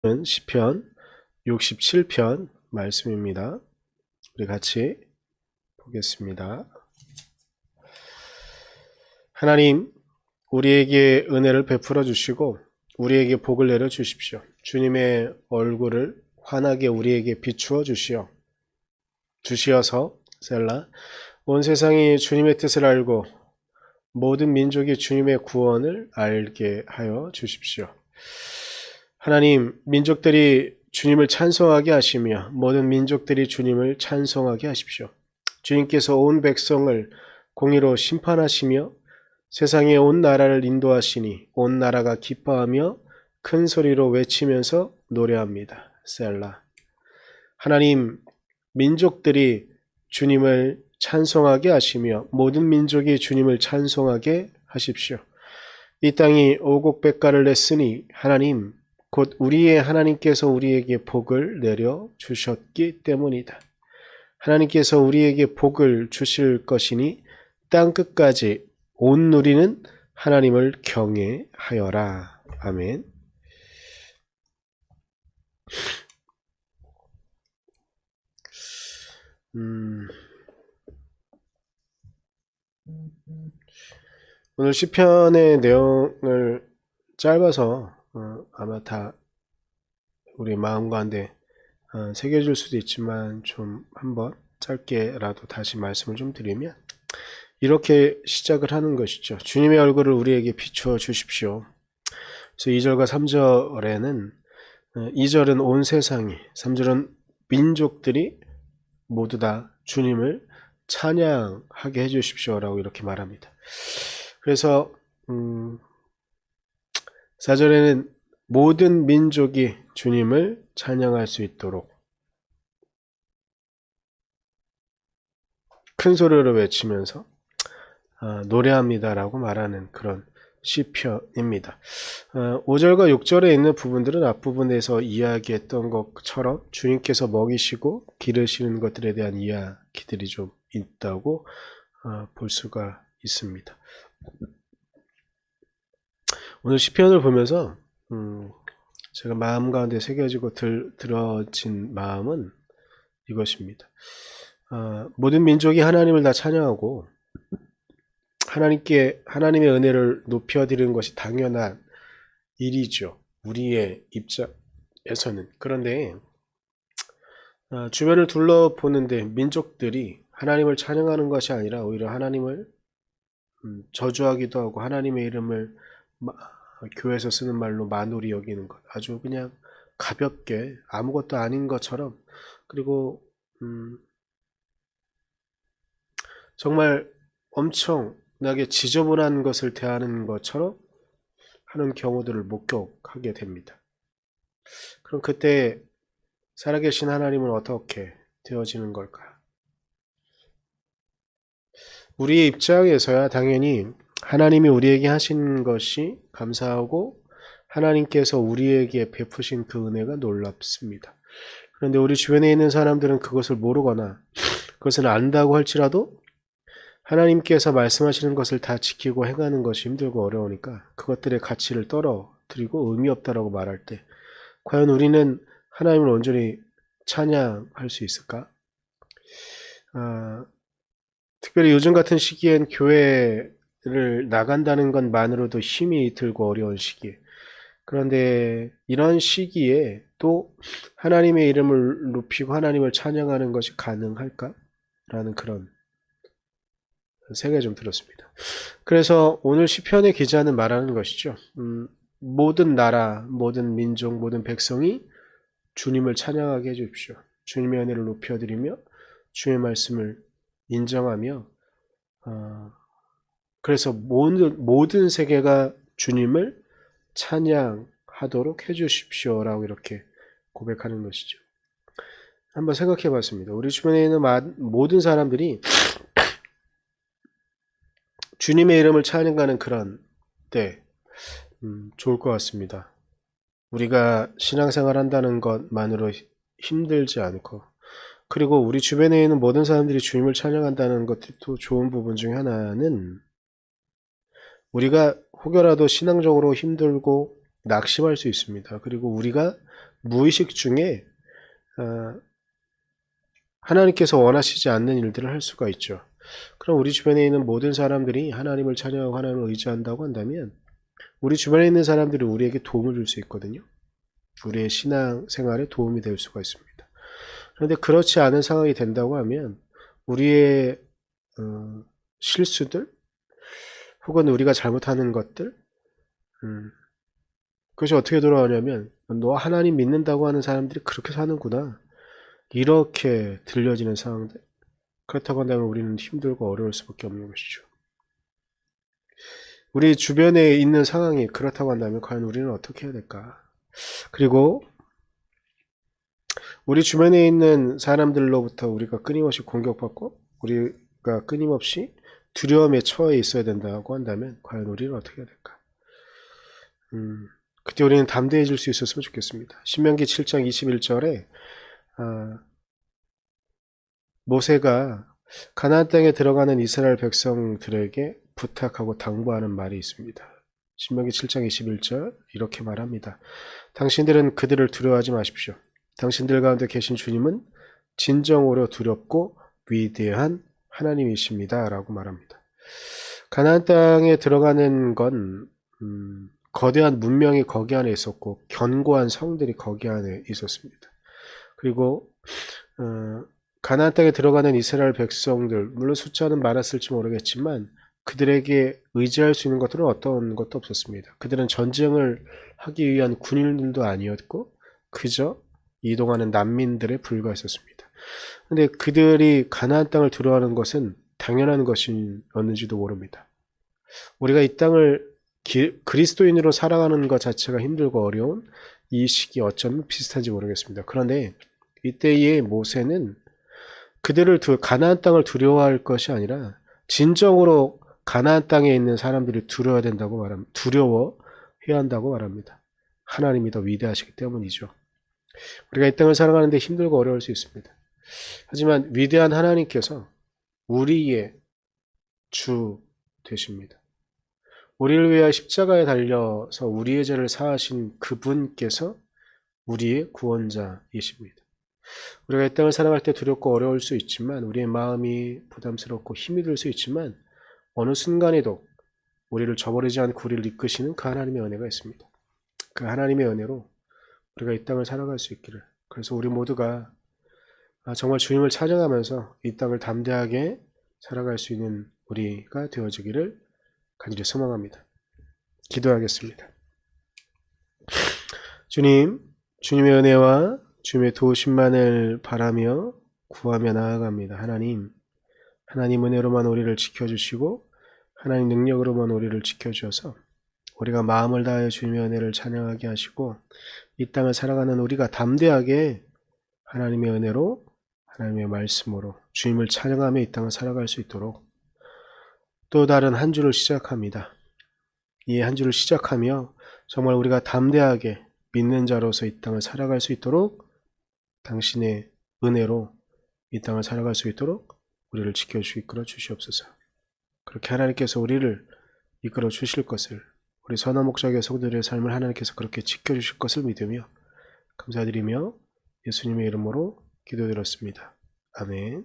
시편 67편 말씀입니다. 우리 같이 보겠습니다. 하나님, 우리에게 은혜를 베풀어 주시고 우리에게 복을 내려 주십시오. 주님의 얼굴을 환하게 우리에게 비추어 주시어서 셀라 온 세상이 주님의 뜻을 알고 모든 민족이 주님의 구원을 알게 하여 주십시오. 하나님, 민족들이 주님을 찬송하게 하시며 모든 민족들이 주님을 찬송하게 하십시오. 주님께서 온 백성을 공의로 심판하시며 세상의 온 나라를 인도하시니 온 나라가 기뻐하며 큰 소리로 외치면서 노래합니다. 셀라. 하나님, 민족들이 주님을 찬송하게 하시며 모든 민족이 주님을 찬송하게 하십시오. 이 땅이 오곡백가를 냈으니 하나님, 곧 우리의 하나님께서 우리에게 복을 내려 주셨기 때문이다. 하나님께서 우리에게 복을 주실 것이니 땅끝까지 온 누리는 하나님을 경외하여라. 아멘. 오늘 시편의 내용을 짧아서 아마 다 우리 마음 가운데 새겨질 수도 있지만 좀 한번 짧게라도 다시 말씀을 좀 드리면 이렇게 시작을 하는 것이죠. 주님의 얼굴을 우리에게 비추어 주십시오. 그래서 2절과 3절에는 2절은 온 세상이, 3절은 민족들이 모두 다 주님을 찬양하게 해주십시오라고 이렇게 말합니다. 그래서 4절에는 모든 민족이 주님을 찬양할 수 있도록 큰 소리로 외치면서 노래합니다라고 말하는 그런 시편입니다. 5절과 6절에 있는 부분들은 앞부분에서 이야기했던 것처럼 주님께서 먹이시고 기르시는 것들에 대한 이야기들이 좀 있다고 볼 수가 있습니다. 오늘 시편을 보면서 제가 마음 가운데 새겨지고 들어진 마음은 이것입니다. 모든 민족이 하나님을 다 찬양하고 하나님의 은혜를 높여드리는 것이 당연한 일이죠. 우리의 입장에서는. 그런데 주변을 둘러보는데 민족들이 하나님을 찬양하는 것이 아니라 오히려 하나님을 저주하기도 하고 하나님의 이름을 교회에서 쓰는 말로 만우리 여기는 것, 아주 그냥 가볍게 아무것도 아닌 것처럼, 그리고 정말 엄청나게 지저분한 것을 대하는 것처럼 하는 경우들을 목격하게 됩니다. 그럼 그때 살아계신 하나님은 어떻게 되어지는 걸까? 우리의 입장에서야 당연히 하나님이 우리에게 하신 것이 감사하고 하나님께서 우리에게 베푸신 그 은혜가 놀랍습니다. 그런데 우리 주변에 있는 사람들은 그것을 모르거나 그것을 안다고 할지라도 하나님께서 말씀하시는 것을 다 지키고 행하는 것이 힘들고 어려우니까 그것들의 가치를 떨어뜨리고 의미 없다라고 말할 때 과연 우리는 하나님을 온전히 찬양할 수 있을까? 특별히 요즘 같은 시기엔 교회를 나간다는 것만으로도 힘이 들고 어려운 시기에, 그런데 이런 시기에 또 하나님의 이름을 높이고 하나님을 찬양하는 것이 가능할까? 라는 그런 생각이 좀 들었습니다. 그래서 오늘 시편의 기자는 말하는 것이죠. 모든 나라, 모든 민족, 모든 백성이 주님을 찬양하게 해주십시오. 주님의 은혜를 높여드리며 주의 말씀을 인정하며 그래서 모든 세계가 주님을 찬양하도록 해주십시오라고 이렇게 고백하는 것이죠. 한번 생각해 봤습니다. 우리 주변에 있는 모든 사람들이 주님의 이름을 찬양하는 그런 때 좋을 것 같습니다. 우리가 신앙생활 한다는 것만으로 힘들지 않고, 그리고 우리 주변에 있는 모든 사람들이 주님을 찬양한다는 것도 좋은 부분 중에 하나는 우리가 혹여라도 신앙적으로 힘들고 낙심할 수 있습니다. 그리고 우리가 무의식 중에 하나님께서 원하시지 않는 일들을 할 수가 있죠. 그럼 우리 주변에 있는 모든 사람들이 하나님을 찬양하고 하나님을 의지한다고 한다면 우리 주변에 있는 사람들이 우리에게 도움을 줄 수 있거든요. 우리의 신앙 생활에 도움이 될 수가 있습니다. 그런데 그렇지 않은 상황이 된다고 하면 우리의 실수들 혹은 우리가 잘못하는 것들 그것이 어떻게 돌아오냐면 너 하나님 믿는다고 하는 사람들이 그렇게 사는구나 이렇게 들려지는 상황들. 그렇다고 한다면 우리는 힘들고 어려울 수밖에 없는 것이죠. 우리 주변에 있는 상황이 그렇다고 한다면 과연 우리는 어떻게 해야 될까? 그리고 우리 주변에 있는 사람들로부터 우리가 끊임없이 공격받고 우리가 끊임없이 두려움에 처해 있어야 된다고 한다면 과연 우리는 어떻게 해야 될까? 그때 우리는 담대해질 수 있었으면 좋겠습니다. 신명기 7장 21절에 모세가 가나안 땅에 들어가는 이스라엘 백성들에게 부탁하고 당부하는 말이 있습니다. 신명기 7장 21절 이렇게 말합니다. 당신들은 그들을 두려워하지 마십시오. 당신들 가운데 계신 주님은 진정으로 두렵고 위대한 하나님이십니다. 라고 말합니다. 가나안 땅에 들어가는 건 거대한 문명이 거기 안에 있었고 견고한 성들이 거기 안에 있었습니다. 그리고 가나안 땅에 들어가는 이스라엘 백성들, 물론 숫자는 많았을지 모르겠지만 그들에게 의지할 수 있는 것들은 어떤 것도 없었습니다. 그들은 전쟁을 하기 위한 군인들도 아니었고 그저 이동하는 난민들에 불과했었습니다. 그런데 그들이 가나안 땅을 들어가는 것은 당연한 것이었는지도 모릅니다. 우리가 이 땅을 그리스도인으로 살아가는 것 자체가 힘들고 어려운 이 시기 어쩌면 비슷한지 모르겠습니다. 그런데 이때의 모세는 그들을 가나안 땅을 두려워할 것이 아니라 진정으로 가나안 땅에 있는 사람들이 두려워야 된다고 말합니다. 두려워해야 한다고 말합니다. 하나님이 더 위대하시기 때문이죠. 우리가 이 땅을 살아가는데 힘들고 어려울 수 있습니다. 하지만 위대한 하나님께서 우리의 주 되십니다. 우리를 위하여 십자가에 달려서 우리의 죄를 사하신 그분께서 우리의 구원자이십니다. 우리가 이 땅을 살아갈 때 두렵고 어려울 수 있지만 우리의 마음이 부담스럽고 힘이 들 수 있지만 어느 순간에도 우리를 저버리지 않고 우리를 이끄시는 그 하나님의 은혜가 있습니다. 그 하나님의 은혜로 우리가 이 땅을 살아갈 수 있기를. 그래서 우리 모두가 정말 주님을 찬양하면서 이 땅을 담대하게 살아갈 수 있는 우리가 되어지기를 간절히 소망합니다. 기도하겠습니다. 주님, 주님의 은혜와 주님의 도우심만을 바라며 구하며 나아갑니다. 하나님 은혜로만 우리를 지켜주시고 하나님 능력으로만 우리를 지켜주셔서 우리가 마음을 다하여 주님의 은혜를 찬양하게 하시고 이 땅을 살아가는 우리가 담대하게 하나님의 은혜로 하나님의 말씀으로 주님을 찬양하며 이 땅을 살아갈 수 있도록 또 다른 한 주를 시작합니다. 이 한 주를 시작하며 정말 우리가 담대하게 믿는 자로서 이 땅을 살아갈 수 있도록 당신의 은혜로 이 땅을 살아갈 수 있도록 우리를 지켜주시고 이끌어 주시옵소서. 그렇게 하나님께서 우리를 이끌어 주실 것을 우리 선한 목자의 성도들의 삶을 하나님께서 그렇게 지켜주실 것을 믿으며 감사드리며 예수님의 이름으로 기도드렸습니다. 아멘.